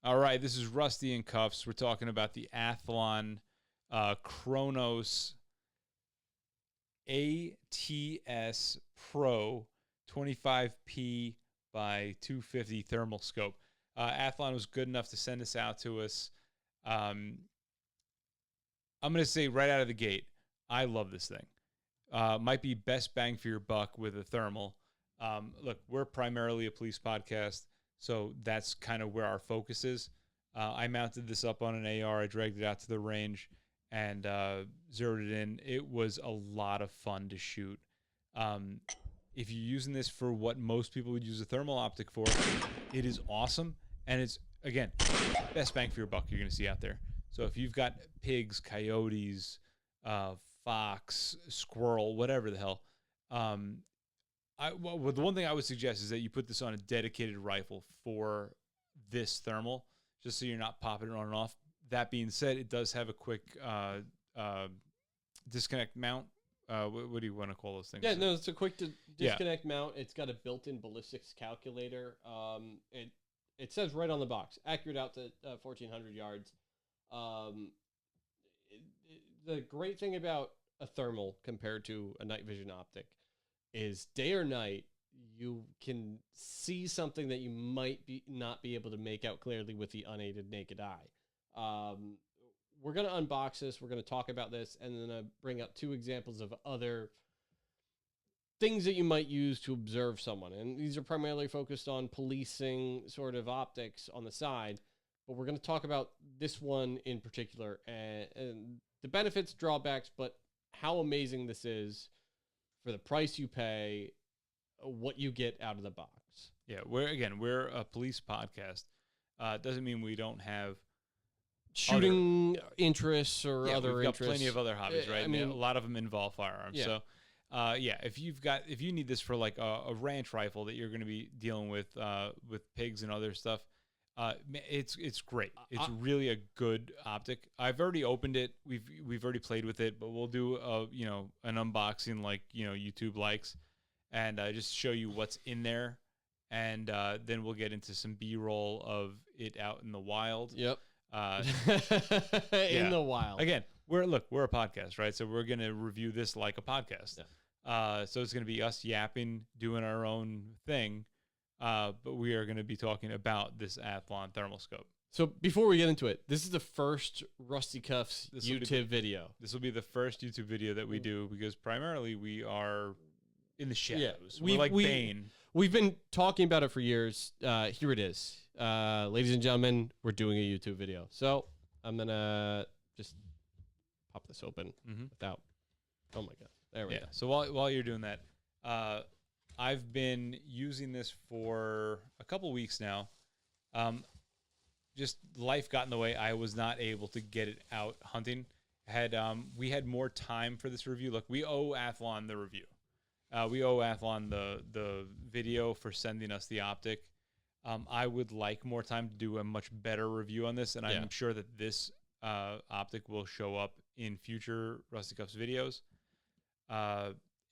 All right, this is Rusty in Cuffs. We're talking about the Athlon Cronus ATS Pro 25P-250 thermal scope. Athlon was good enough to send this out to us. I'm going to say right out of the gate, I love this thing. Might be best bang for your buck with a thermal. Look, we're primarily a police podcast, so that's kind of where our focus is. I mounted this up on an AR. I dragged it out to the range and zeroed it in. It was a lot of fun to shoot. If you're using this for what most people would use a thermal optic for, it is awesome. And it's, again, best bang for your buck you're going to see out there. So if you've got pigs, coyotes, fox, squirrel, whatever the hell, the one thing I would suggest is that you put this on a dedicated rifle for this thermal, just so you're not popping it on and off. That being said, it does have a quick disconnect mount. What do you want to call those things? Yeah, no, it's a quick disconnect mount. It's got a built-in ballistics calculator. It says right on the box, accurate out to 1,400 yards. The great thing about a thermal compared to a night vision optic is day or night, you can see something that you might not be able to make out clearly with the unaided naked eye. We're going to unbox this. We're going to talk about this and then bring up two examples of other things that you might use to observe someone. And these are primarily focused on policing sort of optics on the side, but we're going to talk about this one in particular and the benefits, drawbacks, but how amazing this is for the price you pay, what you get out of the box. Yeah, we're a police podcast. Doesn't mean we don't have shooting interests or other we've got interests. Plenty of other hobbies, right? I mean, a lot of them involve firearms. Yeah. So, if you need this for like a ranch rifle that you're going to be dealing with pigs and other stuff, it's great. It's really a good optic. I've already opened it. We've already played with it, but we'll do an unboxing like YouTube likes, and just show you what's in there, and then we'll get into some B-roll of it out in the wild. Yep. In the wild. Again, we're a podcast, right? So we're gonna review this like a podcast. Yeah. So it's gonna be us yapping, doing our own thing, but we are gonna be talking about this Athlon thermal scope. So before we get into it, this is the first Rusty Cuffs YouTube video. This will be the first YouTube video that we do because primarily we are in the shadows. Yeah, we're like Bane. We've been talking about it for years. Here it is. Ladies and gentlemen, we're doing a YouTube video. So I'm going to just pop this open without... Oh, my God. There we go. So while you're doing that, I've been using this for a couple weeks now. Just life got in the way. I was not able to get it out hunting. We had more time for this review. Look, we owe Athlon the review. We owe Athlon the video for sending us the optic. I would like more time to do a much better review on this, and I'm sure that this optic will show up in future Rusty Cuffs videos.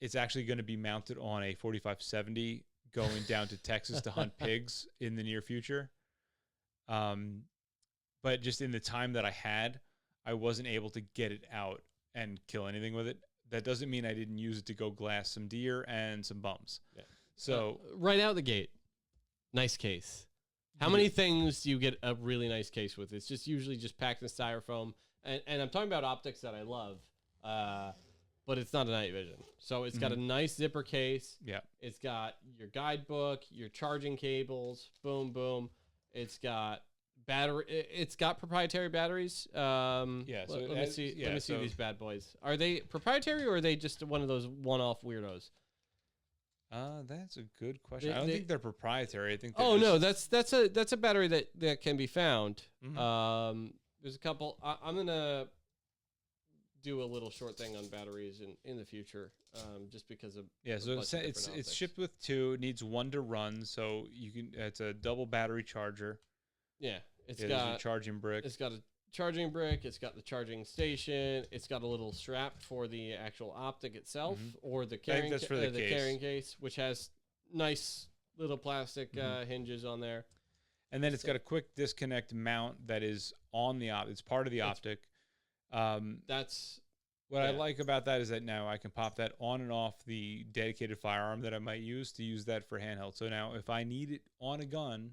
It's actually going to be mounted on a 4570 going down to Texas to hunt pigs in the near future. But just in the time that I had, I wasn't able to get it out and kill anything with it. That doesn't mean I didn't use it to go glass some deer and some bums. Yeah. So right out the gate, nice case. How many things do you get a really nice case with? It's just usually just packed in styrofoam. And I'm talking about optics that I love, but it's not a night vision. So it's got a nice zipper case. Yeah. It's got your guidebook, your charging cables, boom, boom. It's got it's got proprietary batteries. So let me see these bad boys. Are they proprietary or are they just one of those one-off weirdos? That's a good question. I don't think they're proprietary. I think that's a battery that can be found. There's a couple. I'm gonna do a little short thing on batteries in the future, just because of So it's shipped with two. It needs one to run, so you can. It's a double battery charger. Yeah, it's got a charging brick. It's got a charging brick. It's got the charging station. It's got a little strap for the actual optic itself, or the carrying carrying case, which has nice little plastic hinges on there. And then it's got a quick disconnect mount that is on the It's part of the optic. That's what I like about that is that now I can pop that on and off the dedicated firearm that I might use that for handheld. So now if I need it on a gun,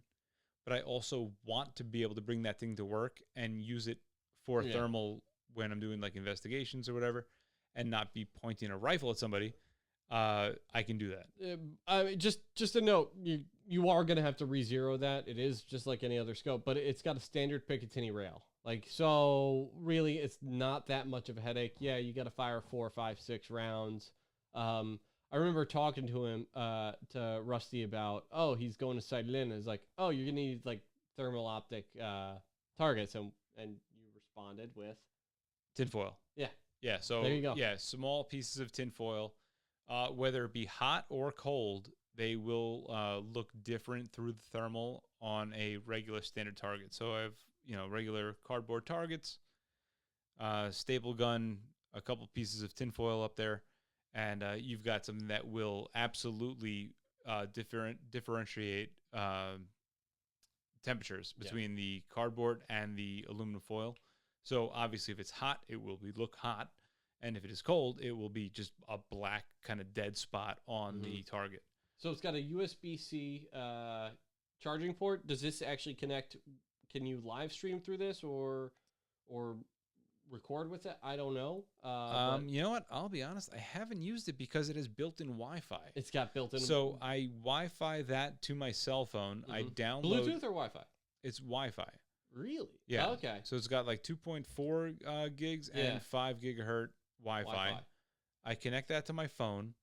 but I also want to be able to bring that thing to work and use it for thermal when I'm doing like investigations or whatever, and not be pointing a rifle at somebody, I can do that. I mean, just a note, you are going to have to re-zero that. It is just like any other scope, but it's got a standard Picatinny rail. Like, so really it's not that much of a headache. Yeah, you got to fire 4, 5, 6 rounds. I remember talking to him, to Rusty about, he's going to sight it in. It's like, you're going to need like thermal optic targets. And you responded with tinfoil. Yeah. Yeah. So there you go. Yeah, small pieces of tinfoil, whether it be hot or cold, they will look different through the thermal on a regular standard target. So I have, regular cardboard targets, staple gun, a couple pieces of tinfoil up there, and you've got something that will absolutely differentiate temperatures between the cardboard and the aluminum foil. So obviously, if it's hot, it will look hot, and if it is cold, it will be just a black kind of dead spot on the target. So it's got a USB-C charging port. Does this actually connect? Can you live stream through this or record with it? I don't know. You know what? I'll be honest. I haven't used it because it has built-in Wi-Fi. It's got built-in. So I Wi-Fi that to my cell phone. I download Bluetooth or Wi-Fi. It's Wi-Fi. Really? Yeah. Okay. So it's got like 2.4 gigs and 5 gigahertz Wi-Fi. I connect that to my phone.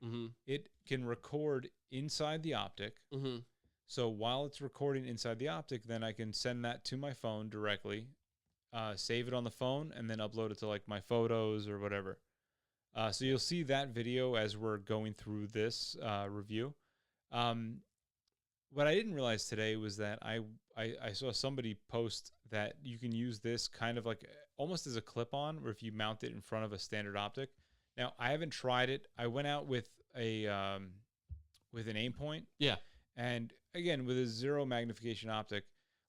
It can record inside the optic. So while it's recording inside the optic, then I can send that to my phone directly, save it on the phone, and then upload it to like my photos or whatever. So you'll see that video as we're going through this review. What I didn't realize today was that I saw somebody post that you can use this kind of like almost as a clip-on, where if you mount it in front of a standard optic. Now, I haven't tried it. I went out with an aim point. Yeah. And again, with a zero magnification optic,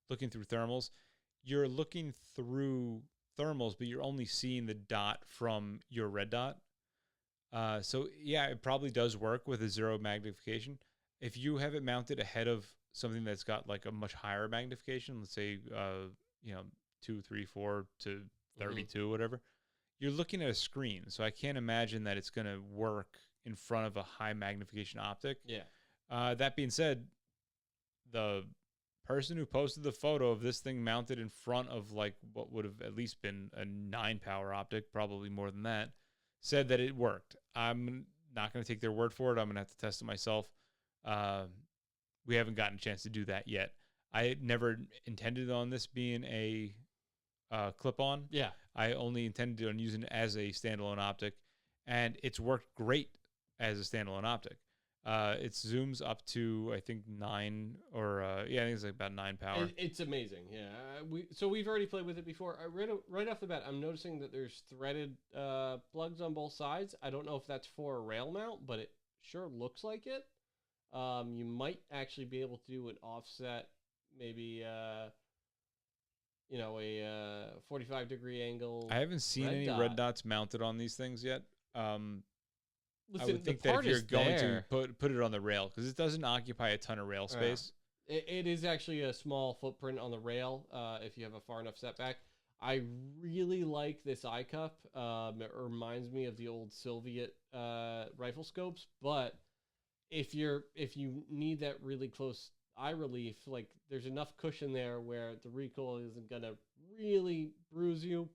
looking through thermals, you're looking through thermals, but you're only seeing the dot from your red dot. So yeah, it probably does work with a zero magnification. If you have it mounted ahead of something that's got like a much higher magnification, let's say 2, 3, 4 to 32, whatever, you're looking at a screen. So I can't imagine that it's going to work in front of a high magnification optic. Yeah. That being said, the person who posted the photo of this thing mounted in front of like what would have at least been a 9-power optic, probably more than that, said that it worked. I'm not going to take their word for it. I'm going to have to test it myself. We haven't gotten a chance to do that yet. I never intended on this being a clip-on. Yeah. I only intended on using it as a standalone optic, and it's worked great as a standalone optic. It zooms up to, I think, 9 or I think it's like about 9 power. It's amazing. Yeah. We've already played with it before. Right off the bat, I'm noticing that there's threaded plugs on both sides. I don't know if that's for a rail mount, but it sure looks like it. You might actually be able to do an offset, maybe a 45-degree angle. I haven't seen any red dots mounted on these things yet. Listen, I would think that if you're going to put it on the rail, because it doesn't occupy a ton of rail space. It is actually a small footprint on the rail if you have a far enough setback. I really like this eye cup. It reminds me of the old Soviet rifle scopes, but if you need that really close eye relief, like there's enough cushion there where the recoil isn't gonna really bruise you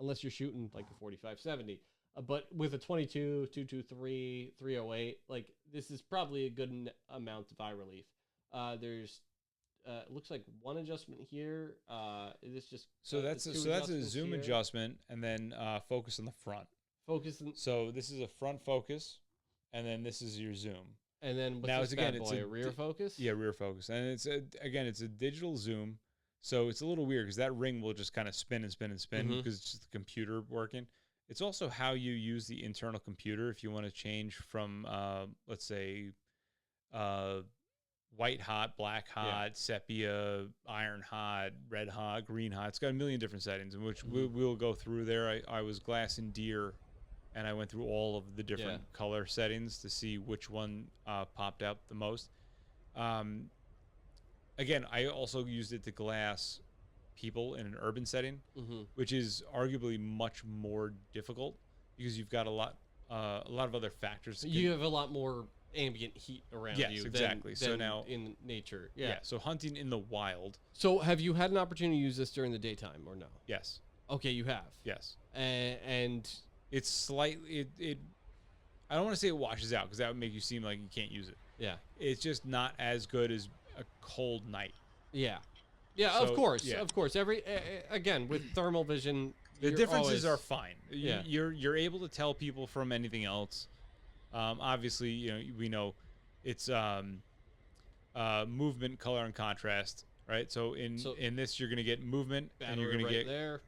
unless you're shooting like a 45-70. But with a 22, 223, 308, like this is probably a good amount of eye relief. There's it looks like one adjustment here. Is this just that's a zoom adjustment, and then focus on the front. So this is a front focus, and then this is your zoom. And then what's it's a rear focus? Yeah, rear focus, and it's a digital zoom. So it's a little weird because that ring will just kind of spin and spin and spin because it's just the computer working. It's also how you use the internal computer if you want to change from, let's say, white hot, black hot, sepia, iron hot, red hot, green hot. It's got a million different settings, in which we'll go through there. I was glass and deer, and I went through all of the different color settings to see which one popped out the most. Again, I also used it to glass people in an urban setting, which is arguably much more difficult because you've got a lot of other factors. You have a lot more ambient heat around you. Yes, exactly. Than so now in nature, So hunting in the wild. So have you had an opportunity to use this during the daytime or no? Yes. Okay, you have. Yes. And it's slightly it. I don't want to say it washes out because that would make you seem like you can't use it. Yeah. It's just not as good as a cold night. Yeah. Yeah, So, of course. yeah. Of course. Again, with thermal vision, the differences are fine. You're able to tell people from anything else. Obviously, we know it's movement, color, and contrast, right? So in this, you're going to get movement, and you're going to get there.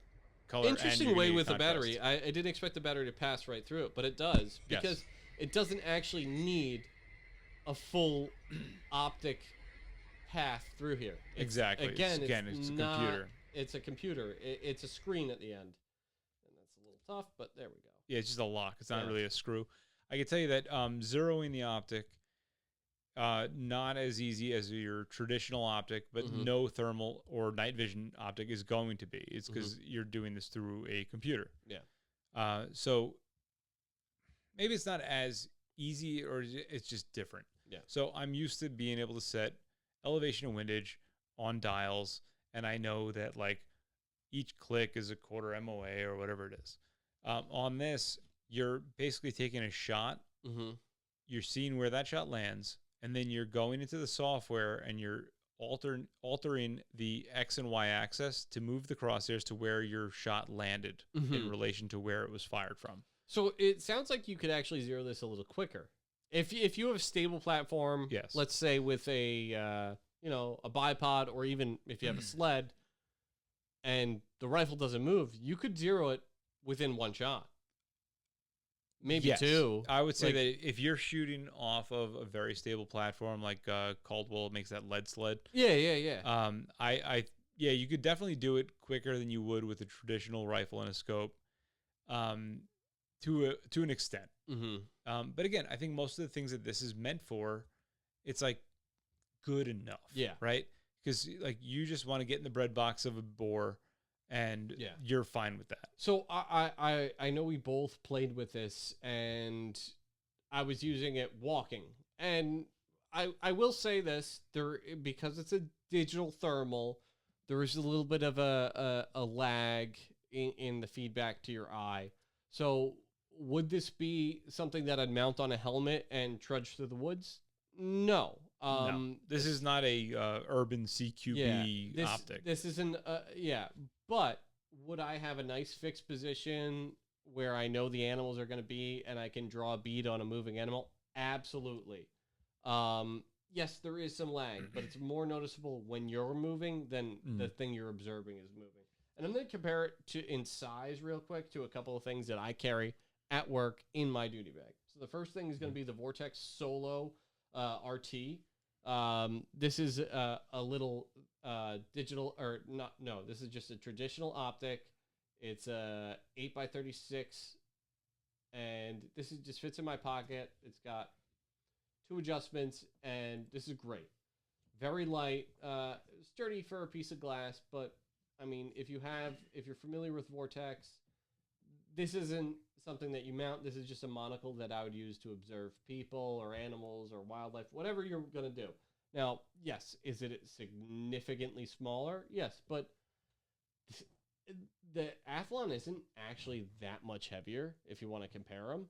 Color. Interesting way with the battery. I didn't expect the battery to pass right through it, but it does because it doesn't actually need a full optic path through here. Exactly. Again, it's a computer. It's a computer. It's a screen at the end, and that's a little tough, but there we go. Yeah, it's just a lock. It's not really a screw. I can tell you that zeroing the optic, not as easy as your traditional optic, but no thermal or night vision optic is going to be. It's because you're doing this through a computer. Yeah. So maybe it's not as easy, or it's just different. Yeah. So I'm used to being able to set elevation and windage on dials, and I know that like each click is a quarter MOA or whatever it is. On this, you're basically taking a shot. You're seeing where that shot lands, and then you're going into the software and you're altering the X and Y axis to move the crosshairs to where your shot landed in relation to where it was fired from. So it sounds like you could actually zero this a little quicker. If you have a stable platform, let's say with a a bipod, or even if you have a sled and the rifle doesn't move, you could zero it within one shot. Maybe two. I would say that if you're shooting off of a very stable platform like Caldwell makes that lead sled. Yeah. You could definitely do it quicker than you would with a traditional rifle and a scope, to an extent. But again, I think most of the things that this is meant for, it's like good enough. Yeah. Right? Because like you just want to get in the bread box of a bore, and you're fine with that. So I know we both played with this, and I was using it walking, and I will say this, because it's a digital thermal, there is a little bit of a lag in the feedback to your eye. So would this be something that I'd mount on a helmet and trudge through the woods? No. No. This is not a urban CQB optic. This isn't. But would I have a nice fixed position where I know the animals are going to be, and I can draw a bead on a moving animal? Absolutely. Yes, there is some lag, but it's more noticeable when you're moving than the thing you're observing is moving. And I'm going to compare it in size real quick to a couple of things that I carry at work in my duty bag. So the first thing is going to be the Vortex Solo RT. This is a little digital, or not, no, this is just a traditional optic. It's a 8x36, and this just fits in my pocket. It's got 2 adjustments, and this is great. Very light, sturdy for a piece of glass, but I mean, if you're familiar with Vortex, this isn't something that you mount. This is just a monocle that I would use to observe people or animals or wildlife, whatever you're going to do. Now, yes, is it significantly smaller? Yes, but the Athlon isn't actually that much heavier if you want to compare them.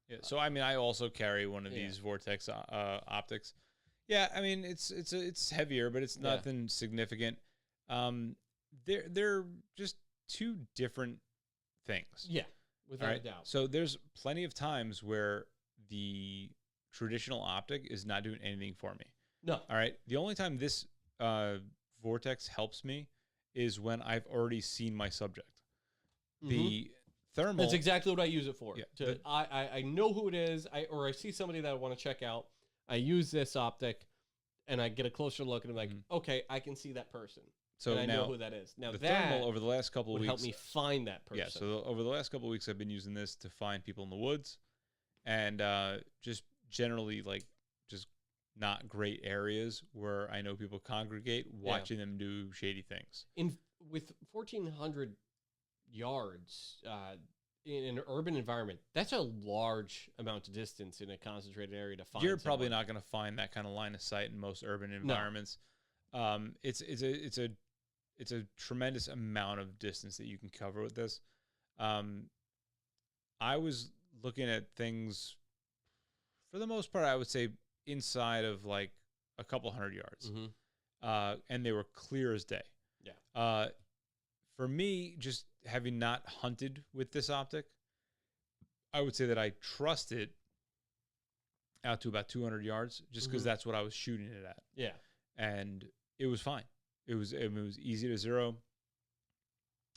Yeah, so I mean, I also carry one of these Vortex optics. Yeah, I mean, it's heavier, but it's nothing significant. They're just two different things. Yeah, without a doubt. So there's plenty of times where the traditional optic is not doing anything for me. No. All right. The only time this Vortex helps me is when I've already seen my subject. The thermal. That's exactly what I use it for. Yeah, I know who it is, or I see somebody that I want to check out. I use this optic. and I get a closer look, and I'm like, Mhm. okay, I can see that person. So and I know now who that is. Now the that thermal over the last couple of would weeks help me find that person. Yeah, so over the last couple of weeks, I've been using this to find people in the woods, and just generally like just not great areas where I know people congregate, watching them do shady things. With 1,400 yards in an urban environment, that's a large amount of distance in a concentrated area to find. You're probably someone. not going to find that kind of line of sight in most urban environments. It's a tremendous amount of distance that you can cover with this. I was looking at things for the most part, I would say inside of like a couple hundred yards, and they were clear as day. Yeah. For me, just having not hunted with this optic, I would say that I trust it out to about 200 yards, just because that's what I was shooting it at. Yeah, and it was fine. It was easy to zero.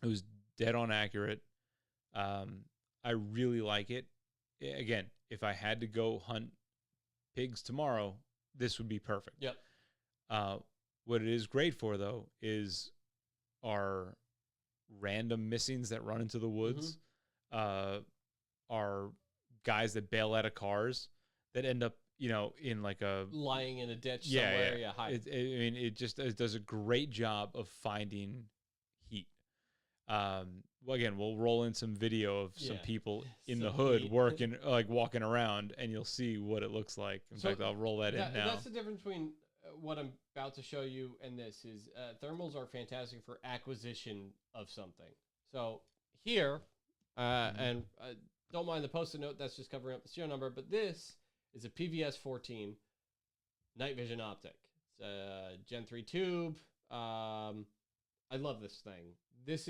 It was dead on accurate. I really like it. Again, if I had to go hunt pigs tomorrow, this would be perfect. Yep. What it is great for, though, is our random missings that run into the woods, are guys that bail out of cars that end up, in like a lying in a ditch somewhere. Yeah, it does a great job of finding heat. Well, again, we'll roll in some video of some people in the hood working, like walking around, and you'll see what it looks like. In fact, I'll roll that in now. That's the difference between what I'm about to show you and this is thermals are fantastic for acquisition of something. So here, and don't mind the post-it note, that's just covering up the serial number, but this is a PVS 14 night vision optic. It's a Gen 3 tube. I love this thing. This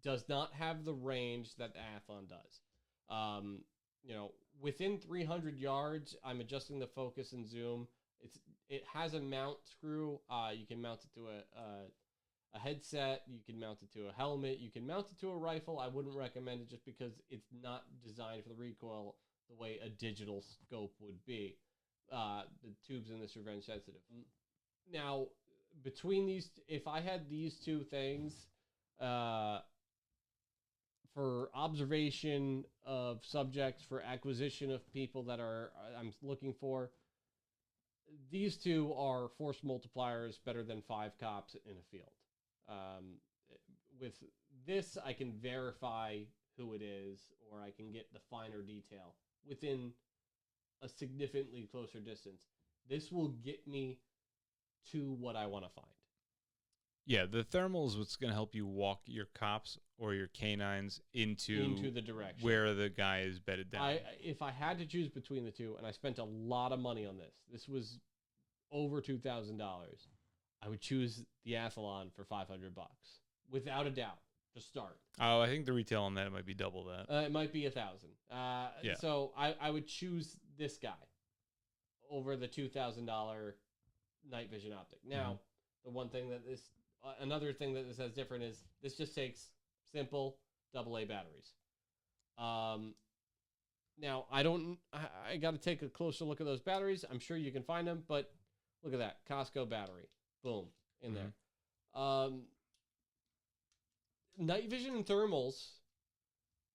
does not have the range that the Athlon does. Within 300 yards, I'm adjusting the focus and zoom. It has a mount screw. You can mount it to a headset. You can mount it to a helmet. You can mount it to a rifle. I wouldn't recommend it just because it's not designed for the recoil the way a digital scope would be. The tubes in this are very sensitive. Now, between these, if I had these two things, for observation of subjects, for acquisition of people that I'm looking for, these two are force multipliers better than 5 cops in a field. With this, I can verify who it is, or I can get the finer detail within a significantly closer distance. This will get me to what I want to find. Yeah, the thermal is what's going to help you walk your cops or your canines into the direction where the guy is bedded down. If I had to choose between the two, and I spent a lot of money on this was over $2,000, I would choose the Athlon for $500, without a doubt, to start. Oh, I think the retail on that might be double that. It might be $1,000. Yeah. So I would choose this guy over the $2,000 night vision optic. Now, the one thing that another thing that this has different is this just takes simple AA batteries. Now I got to take a closer look at those batteries. I'm sure you can find them, but look at that Costco battery, boom, in there. Night vision and thermals.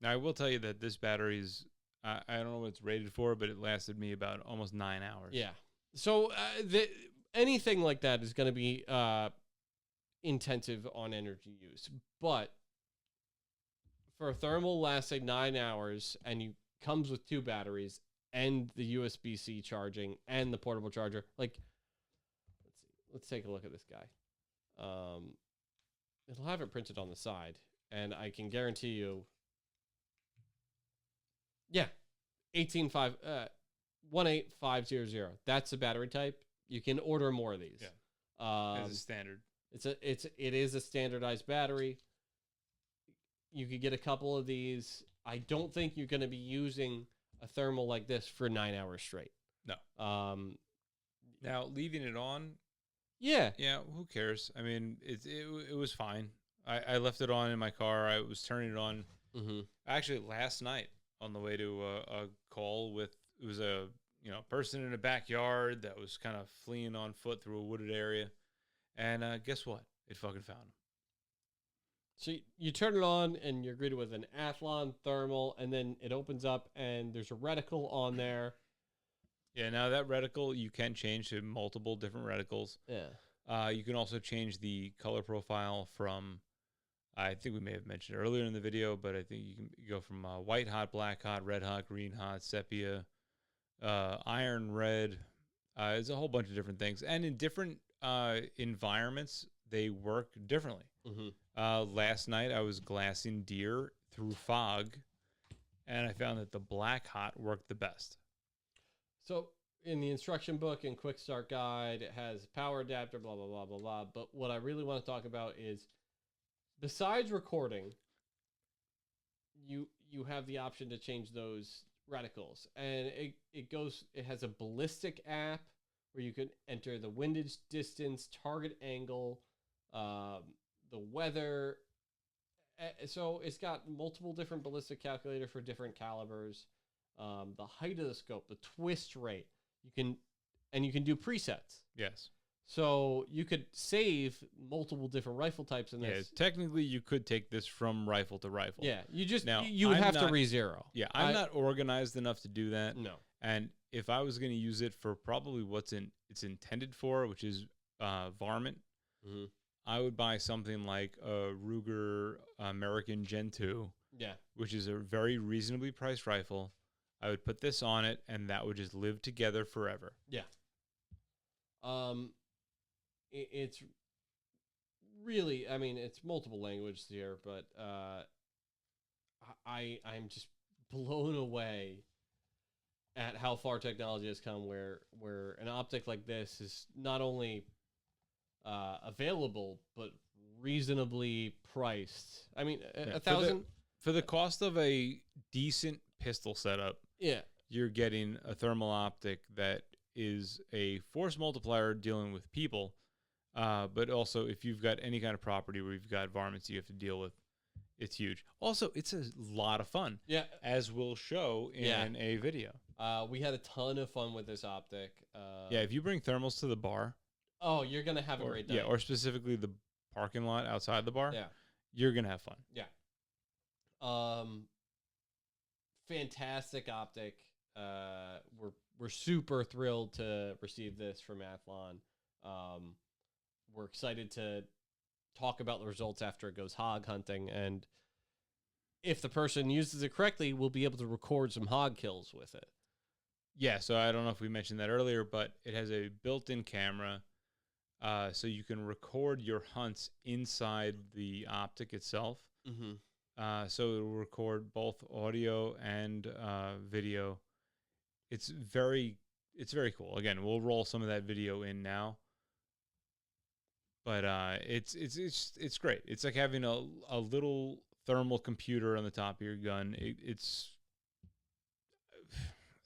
Now I will tell you that this battery's I don't know what it's rated for, but it lasted me about almost 9 hours. Yeah. So anything like that is going to be intensive on energy use, but for a thermal lasting 9 hours, and you comes with 2 batteries and the USB-C charging and the portable charger, like let's take a look at this guy. It'll have it printed on the side, and I can guarantee you, 18500. That's the battery type. You can order more of these. Yeah. As a standard. It is a standardized battery. You could get a couple of these. I don't think you're going to be using a thermal like this for 9 hours straight. No. Now leaving it on. Yeah. Yeah. Who cares? I mean, it was fine. I left it on in my car. I was turning it on. Actually, last night on the way to a call with, it was a person in a backyard that was kind of fleeing on foot through a wooded area. And guess what? It fucking found him. So you turn it on and you're greeted with an Athlon thermal, and then it opens up and there's a reticle on there. Yeah, now that reticle you can change to multiple different reticles. Yeah. You can also change the color profile from, I think we may have mentioned earlier in the video, but I think you can go from white hot, black hot, red hot, green hot, sepia, iron red. There's a whole bunch of different things. And in different environments, they work differently. Mm-hmm. Last night, I was glassing deer through fog, and I found that the black hot worked the best. So in the instruction book and quick start guide, it has power adapter, blah, blah, blah, blah, blah. But what I really want to talk about is, besides recording, you have the option to change those reticles. And it has a ballistic app where you can enter the windage distance, target angle, the weather. So it's got multiple different ballistic calculator for different calibers. The height of the scope, the twist rate, you can do presets. Yes. So you could save multiple different rifle types in this. Yeah, technically you could take this from rifle to rifle. Yeah, you just now, you would have to re-zero. Yeah, I'm not organized enough to do that. No. And if I was going to use it for probably it's intended for, which is varmint, mm-hmm. I would buy something like a Ruger American Gen 2. Yeah. Which is a very reasonably priced rifle. I would put this on it, and that would just live together forever. Yeah. It's really, I mean, it's multiple languages here, but I'm just blown away at how far technology has come, where an optic like this is not only available but reasonably priced. I mean, yeah, $1,000 for the cost of a decent pistol setup. Yeah, you're getting a thermal optic that is a force multiplier dealing with people, but also if you've got any kind of property where you've got varmints you have to deal with, it's huge. Also, it's a lot of fun. Yeah, as we'll show in a video. We had a ton of fun with this optic. Yeah, if you bring thermals to the bar, oh, you're gonna have a great night. Yeah, or specifically the parking lot outside the bar. Yeah, you're gonna have fun. Yeah. Fantastic optic. We're super thrilled to receive this from Athlon. We're excited to talk about the results after it goes hog hunting, and if the person uses it correctly, we'll be able to record some hog kills with it. Yeah, so I don't know if we mentioned that earlier, but it has a built-in camera, so you can record your hunts inside the optic itself. Mm-hmm. So it will record both audio and video. It's very cool. Again, we'll roll some of that video in now. But it's great. It's like having a little thermal computer on the top of your gun. It's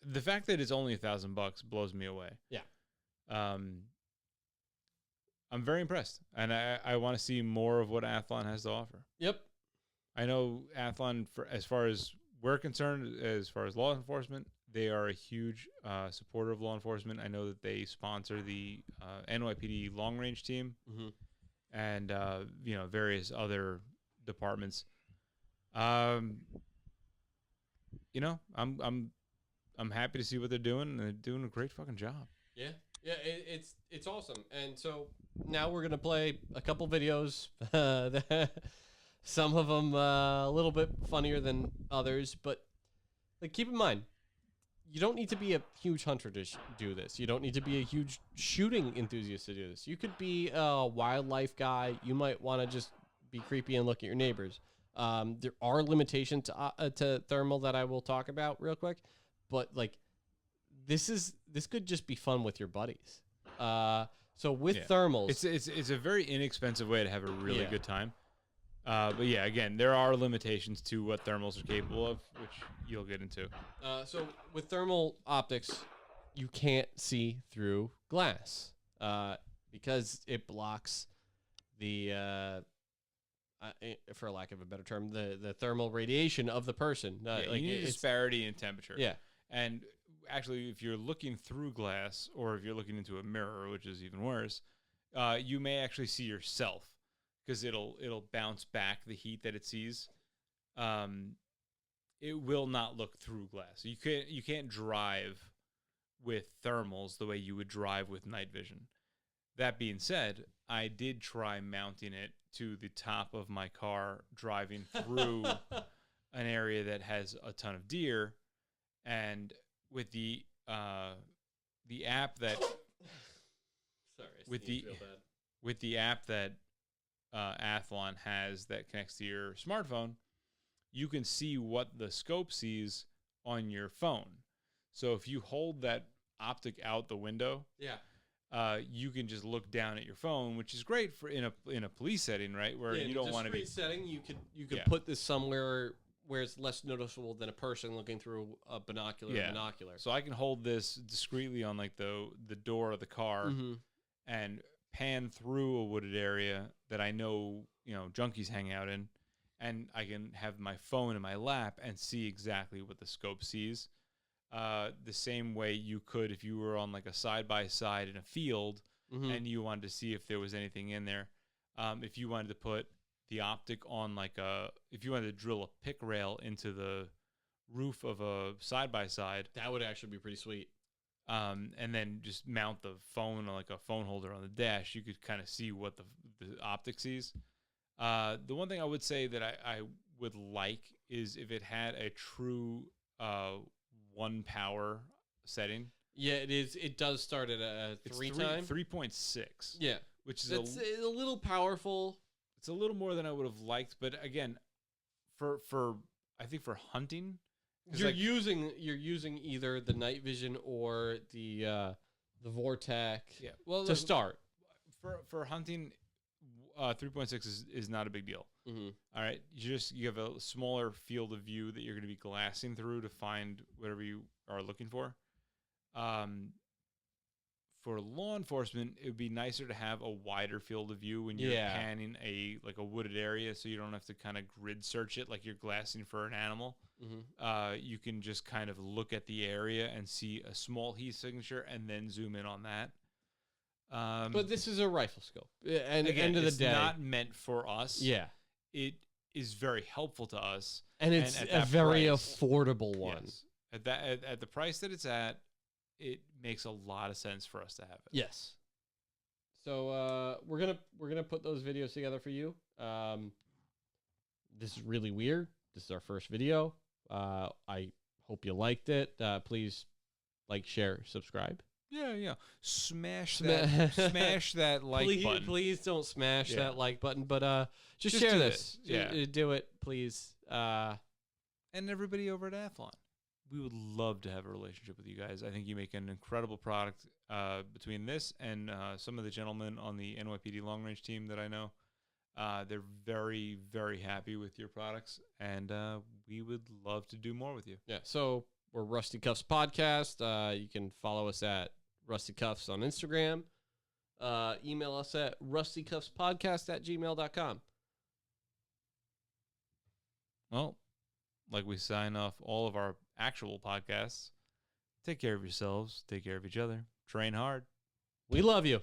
the fact that it's only $1,000 blows me away. Yeah. I'm very impressed, and I want to see more of what Athlon has to offer. Yep. I know Athlon, as far as we're concerned, as far as law enforcement, they are a huge supporter of law enforcement. I know that they sponsor the NYPD long range team, mm-hmm. and various other departments. I'm happy to see what they're doing, and they're doing a great fucking job. Yeah, it's awesome. And so now we're gonna play a couple videos. Some of them a little bit funnier than others, but keep in mind, you don't need to be a huge hunter to do this. You don't need to be a huge shooting enthusiast to do this. You could be a wildlife guy. You might want to just be creepy and look at your neighbors. There are limitations to thermal that I will talk about real quick, but this could just be fun with your buddies. So with thermals, it's a very inexpensive way to have a really good time. But yeah, again, there are limitations to what thermals are capable of, which you'll get into. So with thermal optics, you can't see through glass because it blocks the, for lack of a better term, the thermal radiation of the person. You need a disparity in temperature. Yeah. And actually, if you're looking through glass or if you're looking into a mirror, which is even worse, you may actually see yourself because it'll bounce back the heat that it sees. It will not look through glass. You can't drive with thermals the way you would drive with night vision. That being said, I did try mounting it to the top of my car driving through an area that has a ton of deer, and with the app that Sorry, with the app that Athlon has that connects to your smartphone, you can see what the scope sees on your phone. So if you hold that optic out the window, you can just look down at your phone, which is great for in a police setting, right? Where you don't want to be setting. You could put this somewhere where it's less noticeable than a person looking through a binocular. So I can hold this discreetly on like the door of the car and pan through a wooded area that I know junkies hang out in, and I can have my phone in my lap and see exactly what the scope sees. The same way you could if you were on like a side-by-side in a field and you wanted to see if there was anything in there. If you wanted to put the optic on if you wanted to drill a pick rail into the roof of a side-by-side. That would actually be pretty sweet. And then just mount the phone on like a phone holder on the dash, you could kind of see what the optic sees. The one thing I would say that I would like is if it had a true one power setting. Yeah, it is. It does start at a 3.6. Yeah, which is a little powerful. It's a little more than I would have liked, but again, for I think for hunting, you're using either the night vision or the Vortec. Yeah, well, to start for hunting, 3.6 is not a big deal. All right, you have a smaller field of view that you're going to be glassing through to find whatever you are looking for. For law enforcement, it would be nicer to have a wider field of view when you're panning a wooded area, so you don't have to kind of grid search it like you're glassing for an animal. You can just kind of look at the area and see a small heat signature and then zoom in on that. But this is a rifle scope, and again, end of the day, it's not meant for us. Yeah, it is very helpful to us, and it's a very affordable one. Yes. At the price that it's at, it makes a lot of sense for us to have it. Yes. So we're gonna put those videos together for you. This is really weird. This is our first video. I hope you liked it. Please like, share, subscribe. Yeah. Smash that like button. Please don't smash that like button, but just share this. Do it, please. And everybody over at Athlon, we would love to have a relationship with you guys. I think you make an incredible product between this and some of the gentlemen on the NYPD long range team that I know. They're very, very happy with your products, and we would love to do more with you. Yeah, so we're Rusty Cuffs Podcast. You can follow us at Rusty Cuffs on Instagram. Email us at rustycuffspodcast@gmail.com. Well, like we sign off all of our actual podcasts, take care of yourselves, take care of each other, train hard. We love you.